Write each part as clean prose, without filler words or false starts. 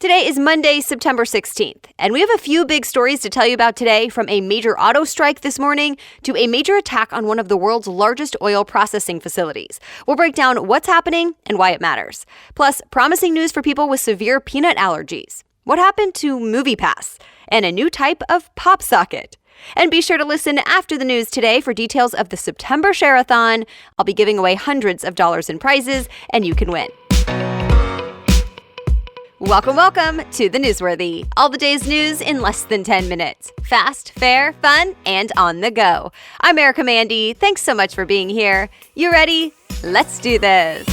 Today is Monday, September 16th, and we have a few big stories to tell you about today, from a major auto strike this morning to a major attack on one of the world's largest oil processing facilities. We'll break down what's happening and why it matters. Plus, promising news for people with severe peanut allergies. What happened to MoviePass? And a new type of PopSocket. And be sure to listen after the news today for details of the September Share-a-thon. I'll be giving away hundreds of dollars in prizes, and you can win. Welcome to The Newsworthy. All the day's news in less than 10 minutes. Fast, fair, fun, and on the go. I'm Erica Mandy. Thanks so much for being here. You ready? Let's do this.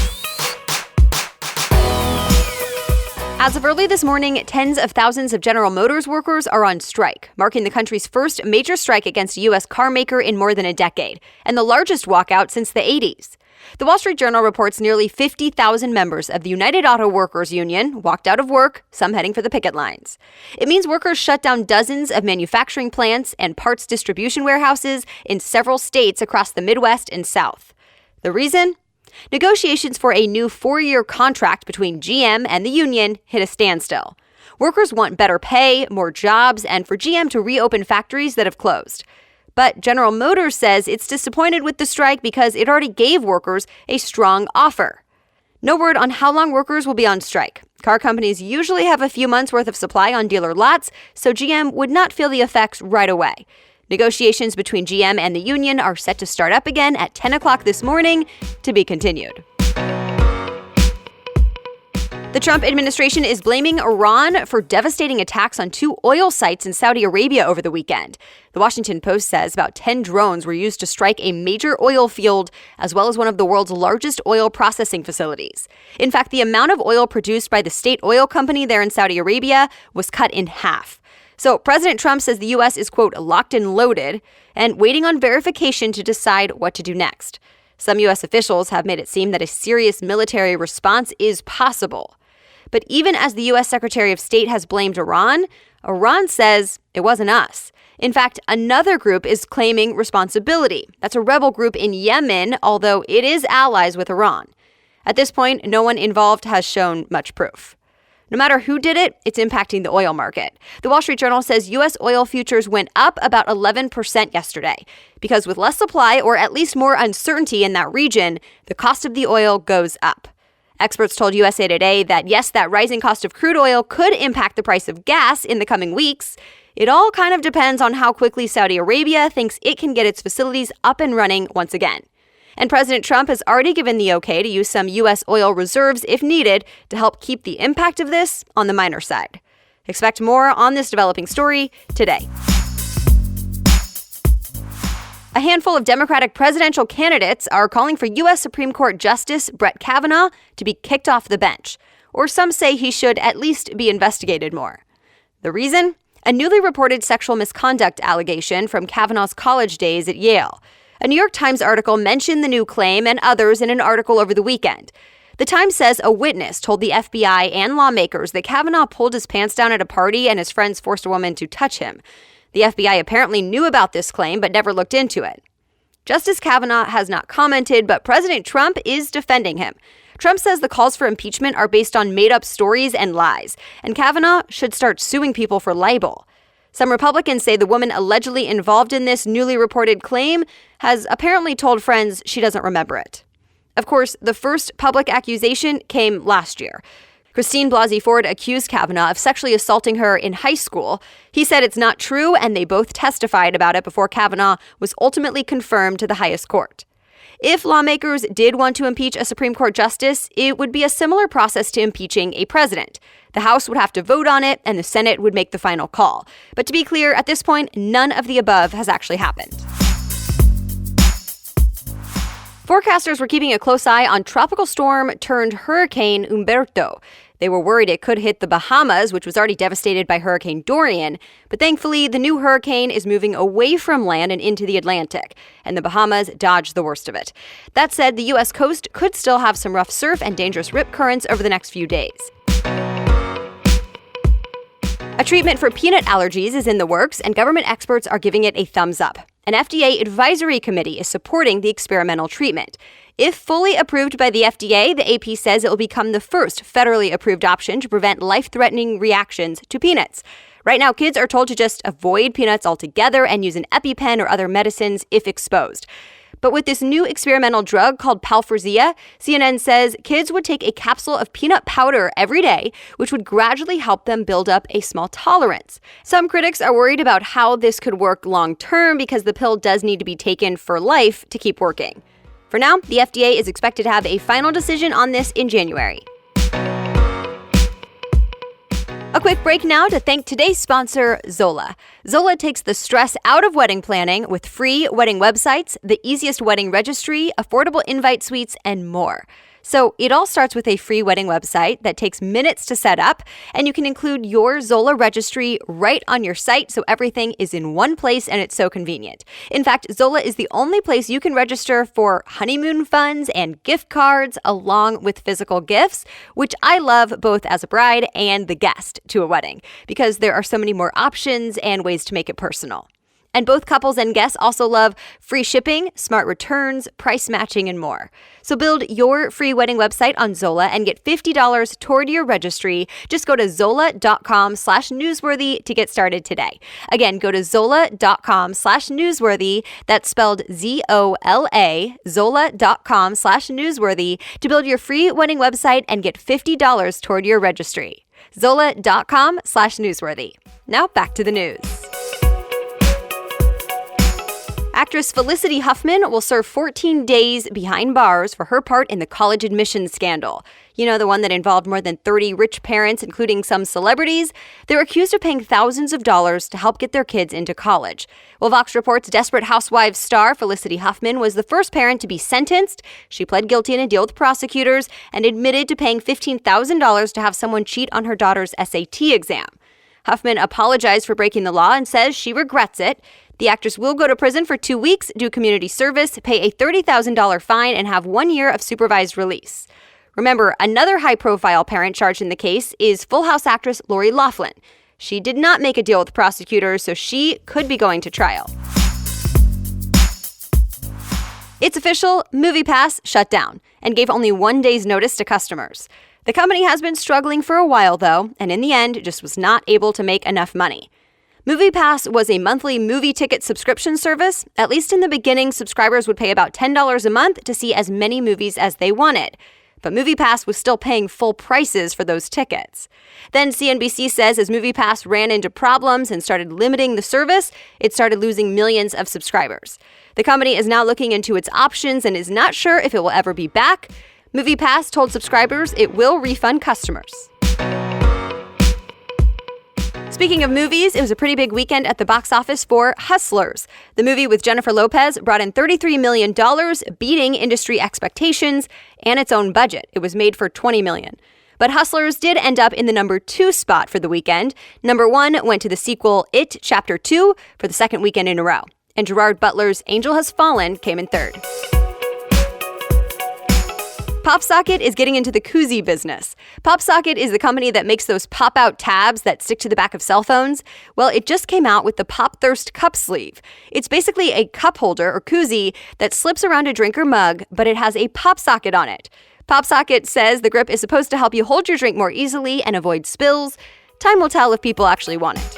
As of early this morning, tens of thousands of General Motors workers are on strike, marking the country's first major strike against a U.S. car maker in more than a decade, and the largest walkout since the 80s. The Wall Street Journal reports nearly 50,000 members of the United Auto Workers Union walked out of work, some heading for the picket lines. It means workers shut down dozens of manufacturing plants and parts distribution warehouses in several states across the Midwest and South. The reason? Negotiations for a new 4-year contract between GM and the union hit a standstill. Workers want better pay, more jobs, and for GM to reopen factories that have closed. But General Motors says it's disappointed with the strike because it already gave workers a strong offer. No word on how long workers will be on strike. Car companies usually have a few months' worth of supply on dealer lots, so GM would not feel the effects right away. Negotiations between GM and the union are set to start up again at 10 o'clock this morning, to be continued. The Trump administration is blaming Iran for devastating attacks on 2 oil sites in Saudi Arabia over the weekend. The Washington Post says about 10 drones were used to strike a major oil field, as well as one of the world's largest oil processing facilities. In fact, the amount of oil produced by the state oil company there in Saudi Arabia was cut in half. So President Trump says the U.S. is, quote, locked and loaded and waiting on verification to decide what to do next. Some U.S. officials have made it seem that a serious military response is possible. But even as the U.S. Secretary of State has blamed Iran, Iran says it wasn't us. In fact, another group is claiming responsibility. That's a rebel group in Yemen, although it is allies with Iran. At this point, no one involved has shown much proof. No matter who did it, it's impacting the oil market. The Wall Street Journal says U.S. oil futures went up about 11% yesterday, because with less supply, or at least more uncertainty in that region, the cost of the oil goes up. Experts told USA Today that yes, that rising cost of crude oil could impact the price of gas in the coming weeks. It all kind of depends on how quickly Saudi Arabia thinks it can get its facilities up and running once again. And President Trump has already given the okay to use some U.S. oil reserves if needed to help keep the impact of this on the minor side. Expect more on this developing story today. A handful of Democratic presidential candidates are calling for U.S. Supreme Court Justice Brett Kavanaugh to be kicked off the bench, or some say he should at least be investigated more. The reason? A newly reported sexual misconduct allegation from Kavanaugh's college days at Yale. A New York Times article mentioned the new claim and others in an article over the weekend. The Times says a witness told the FBI and lawmakers that Kavanaugh pulled his pants down at a party and his friends forced a woman to touch him. The FBI apparently knew about this claim but never looked into it. Justice Kavanaugh has not commented, but President Trump is defending him. Trump says the calls for impeachment are based on made-up stories and lies, and Kavanaugh should start suing people for libel. Some Republicans say the woman allegedly involved in this newly reported claim has apparently told friends she doesn't remember it. Of course, the first public accusation came last year. Christine Blasey Ford accused Kavanaugh of sexually assaulting her in high school. He said it's not true, and they both testified about it before Kavanaugh was ultimately confirmed to the highest court. If lawmakers did want to impeach a Supreme Court justice, it would be a similar process to impeaching a president. The House would have to vote on it, and the Senate would make the final call. But to be clear, at this point, none of the above has actually happened. Forecasters were keeping a close eye on tropical storm turned hurricane Umberto. They were worried it could hit the Bahamas, which was already devastated by Hurricane Dorian. But thankfully, the new hurricane is moving away from land and into the Atlantic, and the Bahamas dodged the worst of it. That said, the U.S. coast could still have some rough surf and dangerous rip currents over the next few days. A treatment for peanut allergies is in the works, and government experts are giving it a thumbs up. An FDA advisory committee is supporting the experimental treatment. If fully approved by the FDA, the AP says it will become the first federally approved option to prevent life-threatening reactions to peanuts. Right now, kids are told to just avoid peanuts altogether and use an EpiPen or other medicines if exposed. But with this new experimental drug called Palforzia, CNN says kids would take a capsule of peanut powder every day, which would gradually help them build up a small tolerance. Some critics are worried about how this could work long-term because the pill does need to be taken for life to keep working. For now, the FDA is expected to have a final decision on this in January. A quick break now to thank today's sponsor, Zola. Zola takes the stress out of wedding planning with free wedding websites, the easiest wedding registry, affordable invite suites, and more. So it all starts with a free wedding website that takes minutes to set up, and you can include your Zola registry right on your site so everything is in one place and it's so convenient. In fact, Zola is the only place you can register for honeymoon funds and gift cards along with physical gifts, which I love both as a bride and the guest to a wedding because there are so many more options and ways to make it personal. And both couples and guests also love free shipping, smart returns, price matching, and more. So build your free wedding website on Zola and get $50 toward your registry. Just go to zola.com/newsworthy to get started today. Again, go to zola.com/newsworthy. That's spelled ZOLA, zola.com/newsworthy to build your free wedding website and get $50 toward your registry. zola.com/newsworthy. Now back to the news. Actress Felicity Huffman will serve 14 days behind bars for her part in the college admissions scandal. You know, the one that involved more than 30 rich parents, including some celebrities. They're accused of paying thousands of dollars to help get their kids into college. Well, Vox reports Desperate Housewives star Felicity Huffman was the first parent to be sentenced. She pled guilty in a deal with prosecutors and admitted to paying $15,000 to have someone cheat on her daughter's SAT exam. Huffman apologized for breaking the law and says she regrets it. The actress will go to prison for 2 weeks, do community service, pay a $30,000 fine, and have 1 year of supervised release. Remember, another high-profile parent charged in the case is Full House actress Lori Loughlin. She did not make a deal with prosecutors, so she could be going to trial. It's official, MoviePass shut down and gave only 1 day's notice to customers. The company has been struggling for a while, though, and in the end, just was not able to make enough money. MoviePass was a monthly movie ticket subscription service. At least in the beginning, subscribers would pay about $10 a month to see as many movies as they wanted. But MoviePass was still paying full prices for those tickets. Then CNBC says as MoviePass ran into problems and started limiting the service, it started losing millions of subscribers. The company is now looking into its options and is not sure if it will ever be back. MoviePass told subscribers it will refund customers. Speaking of movies, it was a pretty big weekend at the box office for Hustlers. The movie with Jennifer Lopez brought in $33 million, beating industry expectations and its own budget. It was made for $20 million. But Hustlers did end up in the number 2 spot for the weekend. Number 1 went to the sequel It Chapter 2 for the second weekend in a row. And Gerard Butler's Angel Has Fallen came in third. PopSocket is getting into the koozie business. PopSocket is the company that makes those pop-out tabs that stick to the back of cell phones. Well, it just came out with the Pop Thirst cup sleeve. It's basically a cup holder or koozie that slips around a drink or mug, but it has a pop socket on it. PopSocket says the grip is supposed to help you hold your drink more easily and avoid spills. Time will tell if people actually want it.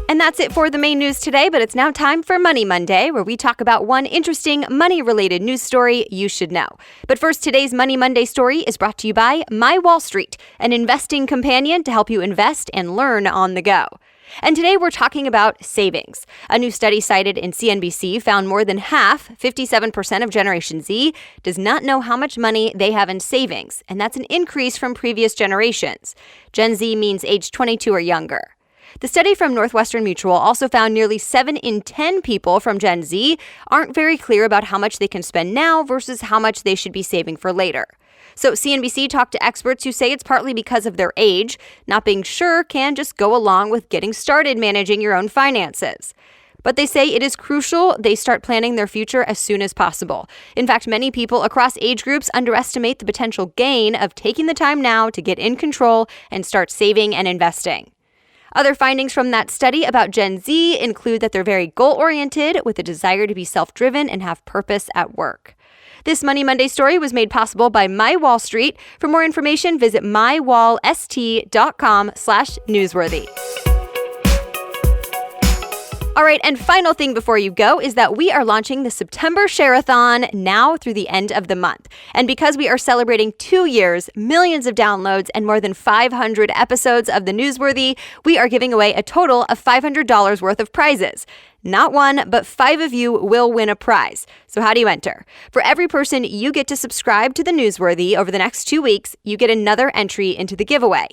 And that's it for the main news today, but it's now time for Money Monday, where we talk about one interesting money-related news story you should know. But first, today's Money Monday story is brought to you by MyWallSt, an investing companion to help you invest and learn on the go. And today we're talking about savings. A new study cited in CNBC found more than half, 57% of Generation Z, does not know how much money they have in savings, and that's an increase from previous generations. Gen Z means age 22 or younger. The study from Northwestern Mutual also found nearly 7 in 10 people from Gen Z aren't very clear about how much they can spend now versus how much they should be saving for later. So CNBC talked to experts who say it's partly because of their age. Not being sure can just go along with getting started managing your own finances. But they say it is crucial they start planning their future as soon as possible. In fact, many people across age groups underestimate the potential gain of taking the time now to get in control and start saving and investing. Other findings from that study about Gen Z include that they're very goal-oriented with a desire to be self-driven and have purpose at work. This Money Monday story was made possible by MyWallSt. For more information, visit mywallst.com/newsworthy. All right, and final thing before you go is that we are launching the September Share-a-thon now through the end of the month. And because we are celebrating 2 years, millions of downloads, and more than 500 episodes of The Newsworthy, we are giving away a total of $500 worth of prizes. Not one, but 5 of you will win a prize. So how do you enter? For every person you get to subscribe to The Newsworthy over the next 2 weeks, you get another entry into the giveaway.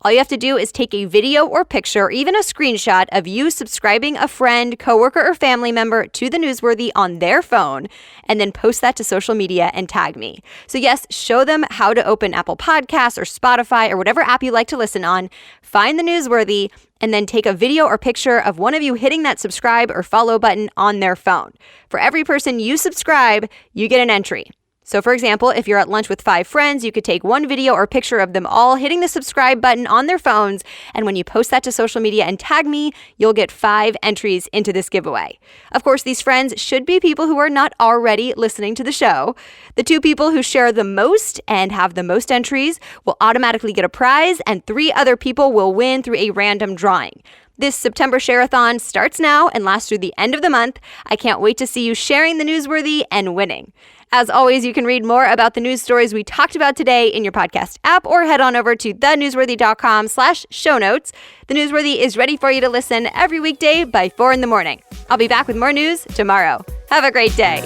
All you have to do is take a video or picture or even a screenshot of you subscribing a friend, coworker, or family member to The Newsworthy on their phone, and then post that to social media and tag me. So yes, show them how to open Apple Podcasts or Spotify or whatever app you like to listen on, find The Newsworthy, and then take a video or picture of one of you hitting that subscribe or follow button on their phone. For every person you subscribe, you get an entry. So for example, if you're at lunch with 5 friends, you could take one video or picture of them all hitting the subscribe button on their phones. And when you post that to social media and tag me, you'll get 5 entries into this giveaway. Of course, these friends should be people who are not already listening to the show. The 2 people who share the most and have the most entries will automatically get a prize, and 3 other people will win through a random drawing. This September Share-a-thon starts now and lasts through the end of the month. I can't wait to see you sharing The Newsworthy and winning. As always, you can read more about the news stories we talked about today in your podcast app or head on over to thenewsworthy.com/show notes. The Newsworthy is ready for you to listen every weekday by 4 in the morning. I'll be back with more news tomorrow. Have a great day.